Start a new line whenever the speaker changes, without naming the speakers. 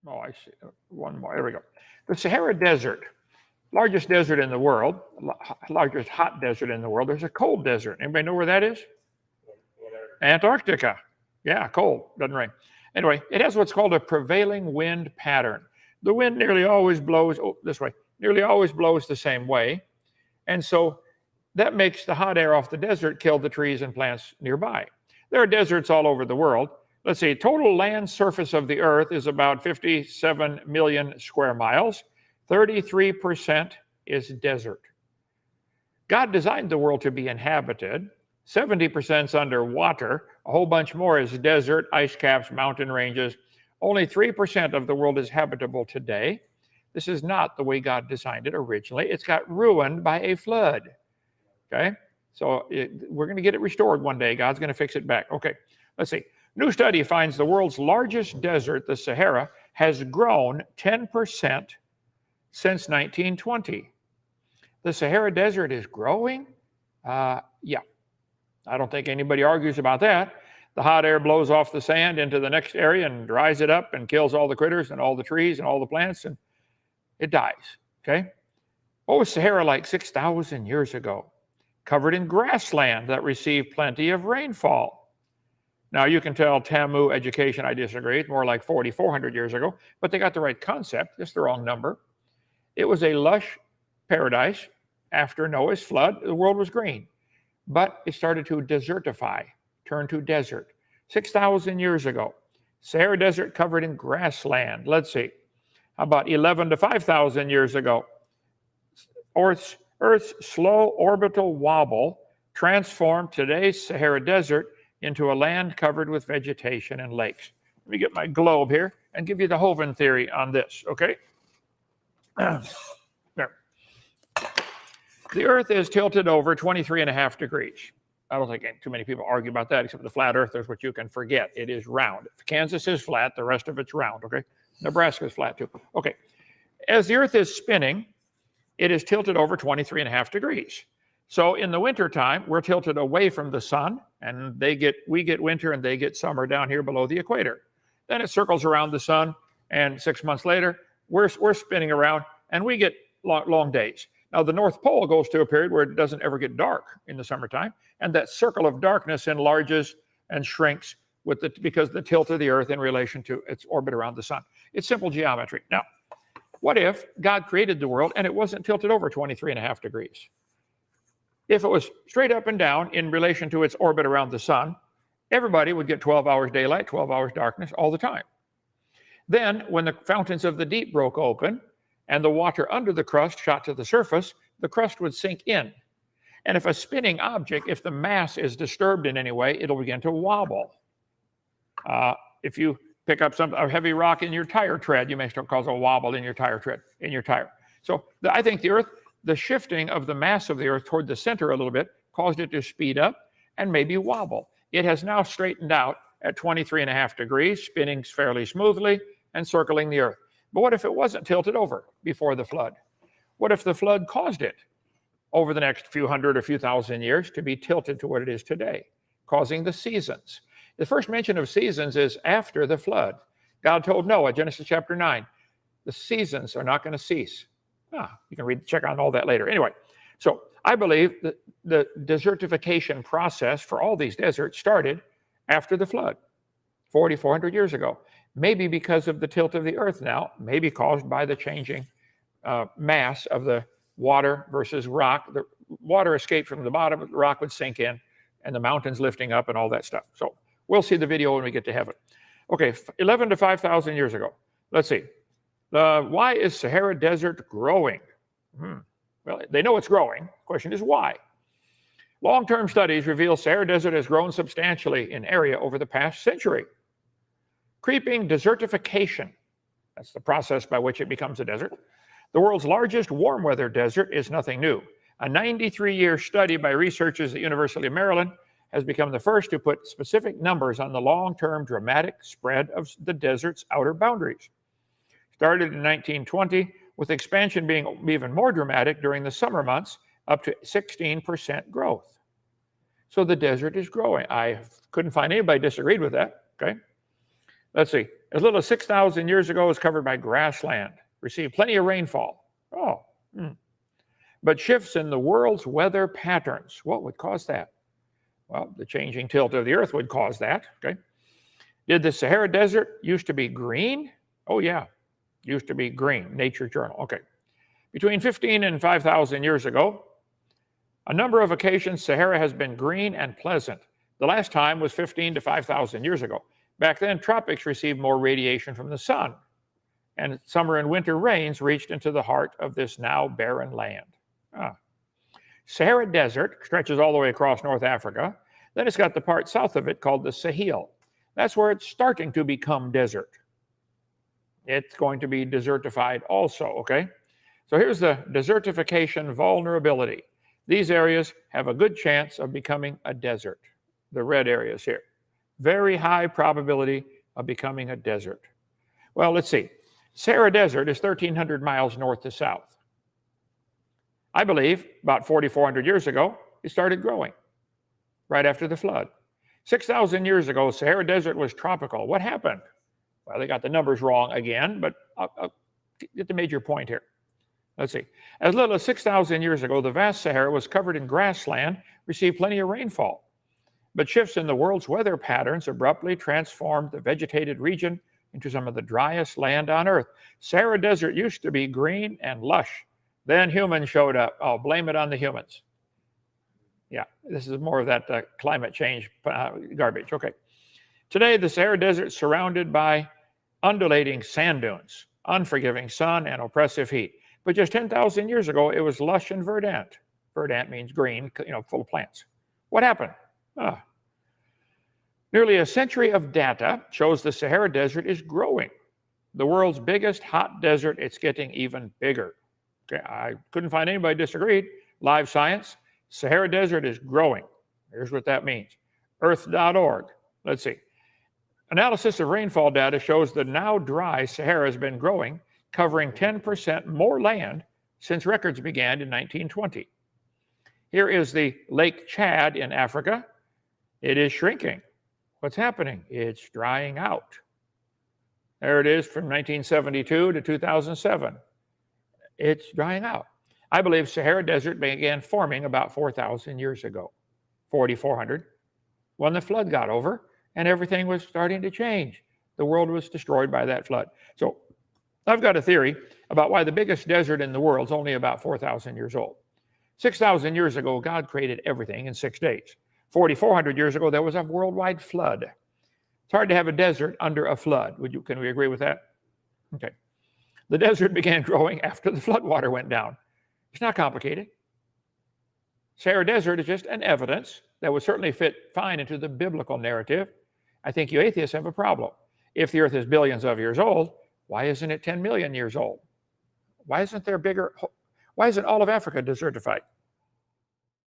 Oh, I see. One more. There we go. The Sahara Desert, largest desert in the world, largest hot desert in the world. There's a cold desert. Anybody know where that is? Antarctica. Yeah, cold. Doesn't rain. Anyway, it has what's called a prevailing wind pattern. The wind nearly always blows this way, nearly always blows the same way. And so that makes the hot air off the desert kill the trees and plants nearby. There are deserts all over the world. Let's see, total land surface of the earth is about 57 million square miles. 33% is desert. God designed the world to be inhabited. 70% is underwater. A whole bunch more is desert, ice caps, mountain ranges. Only 3% of the world is habitable today. This is not the way God designed it originally. It's got ruined by a flood. Okay? So we're going to get it restored one day. God's going to fix it back. Okay, let's see. New study finds the world's largest desert, the Sahara, has grown 10% since 1920. The Sahara Desert is growing? Yeah. I don't think anybody argues about that. The hot air blows off the sand into the next area and dries it up and kills all the critters and all the trees and all the plants, and it dies. Okay? What was Sahara like 6,000 years ago? Covered in grassland that received plenty of rainfall. Now, you can tell Tamu education, I disagree. It's more like 4,400 years ago, but they got the right concept, just the wrong number. It was a lush paradise. After Noah's flood, the world was green, but it started to desertify, turn to desert. 6,000 years ago, Sahara Desert covered in grassland. Let's see, how about 11 to 5,000 years ago? Earth's slow orbital wobble transformed today's Sahara Desert into a land covered with vegetation and lakes. Let me get my globe here and give you the Hovind theory on this, okay? There. The Earth is tilted over 23.5 degrees. I don't think too many people argue about that, except the flat earthers, which you can forget. It is round. If Kansas is flat, the rest of it's round, okay? Nebraska is flat too. Okay. As the Earth is spinning, it is tilted over 23.5 degrees. So in the wintertime, we're tilted away from the sun, and we get winter and they get summer down here below the equator. Then it circles around the sun, and 6 months later, we're spinning around, and we get long days. Now, the North Pole goes to a period where it doesn't ever get dark in the summertime, and that circle of darkness enlarges and shrinks because of the tilt of the Earth in relation to its orbit around the sun. It's simple geometry. Now, what if God created the world and it wasn't tilted over 23.5 degrees? If it was straight up and down in relation to its orbit around the sun, everybody would get 12 hours daylight, 12 hours darkness all the time. Then, when the fountains of the deep broke open and the water under the crust shot to the surface, the crust would sink in. And if a spinning object, if the mass is disturbed in any way, it'll begin to wobble. If you pick up a heavy rock in your tire tread, you may start cause a wobble in your tire tread, in your tire. So I think the shifting of the mass of the Earth toward the center a little bit caused it to speed up and maybe wobble. It has now straightened out at 23.5 degrees, spinning fairly smoothly and circling the Earth. But what if it wasn't tilted over before the flood? What if the flood caused it over the next few hundred or few thousand years to be tilted to what it is today, causing the seasons? The first mention of seasons is after the flood. God told Noah, Genesis chapter 9, the seasons are not going to cease. You can check on all that later. Anyway, so I believe that the desertification process for all these deserts started after the flood, 4,400 years ago. Maybe because of the tilt of the Earth now, maybe caused by the changing mass of the water versus rock. The water escaped from the bottom, the rock would sink in, and the mountains lifting up and all that stuff. So we'll see the video when we get to heaven. Okay, 11 to 5,000 years ago. Let's see. Why is Sahara Desert growing? Well, they know it's growing. The question is why? Long-term studies reveal Sahara Desert has grown substantially in area over the past century. Creeping desertification, that's the process by which it becomes a desert. The world's largest warm weather desert is nothing new. A 93-year study by researchers at the University of Maryland has become the first to put specific numbers on the long-term dramatic spread of the desert's outer boundaries. Started in 1920, with expansion being even more dramatic during the summer months, up to 16% growth. So the desert is growing. I couldn't find anybody disagreed with that, okay? Let's see. As little as 6,000 years ago, it was covered by grassland, received plenty of rainfall. Oh, but shifts in the world's weather patterns. What would cause that? Well, the changing tilt of the earth would cause that, okay? Did the Sahara Desert used to be green? Oh, yeah, used to be green. Nature Journal, okay. Between 15 and 5,000 years ago, a number of occasions, Sahara has been green and pleasant. The last time was 15 to 5,000 years ago. Back then, tropics received more radiation from the sun, and summer and winter rains reached into the heart of this now barren land. Sahara Desert stretches all the way across North Africa. Then it's got the part south of it called the Sahel. That's where it's starting to become desert. It's going to be desertified also, okay? So here's the desertification vulnerability. These areas have a good chance of becoming a desert. The red areas here. Very high probability of becoming a desert. Well, let's see. Sahara Desert is 1,300 miles north to south. I believe about 4,400 years ago, it started growing right after the flood. 6,000 years ago, Sahara Desert was tropical. What happened? Well, they got the numbers wrong again, but I'll get the major point here. Let's see. As little as 6,000 years ago, the vast Sahara was covered in grassland, received plenty of rainfall. But shifts in the world's weather patterns abruptly transformed the vegetated region into some of the driest land on Earth. Sahara Desert used to be green and lush. Then humans showed up. Oh, blame it on the humans. Yeah, this is more of that climate change garbage. Okay. Today, the Sahara Desert is surrounded by undulating sand dunes, unforgiving sun, and oppressive heat. But just 10,000 years ago, it was lush and verdant. Verdant means green, full of plants. What happened? Nearly a century of data shows the Sahara Desert is growing. The world's biggest hot desert, it's getting even bigger. Okay, I couldn't find anybody disagreed. Live science, Sahara Desert is growing. Here's what that means. Earth.org. Let's see. Analysis of rainfall data shows the now dry Sahara has been growing, covering 10% more land since records began in 1920. Here is the Lake Chad in Africa. It is shrinking. What's happening? It's drying out. There it is from 1972 to 2007. It's drying out. I believe Sahara Desert began forming about 4,000 years ago, 4,400, when the flood got over and everything was starting to change. The world was destroyed by that flood. So I've got a theory about why the biggest desert in the world is only about 4,000 years old. 6,000 years ago, God created everything in 6 days. 4,400 years ago, there was a worldwide flood. It's hard to have a desert under a flood. Can we agree with that? Okay. The desert began growing after the floodwater went down. It's not complicated. Sahara Desert is just an evidence that would certainly fit fine into the biblical narrative. I think you atheists have a problem. If the earth is billions of years old, why isn't it 10 million years old? Why isn't all of Africa desertified?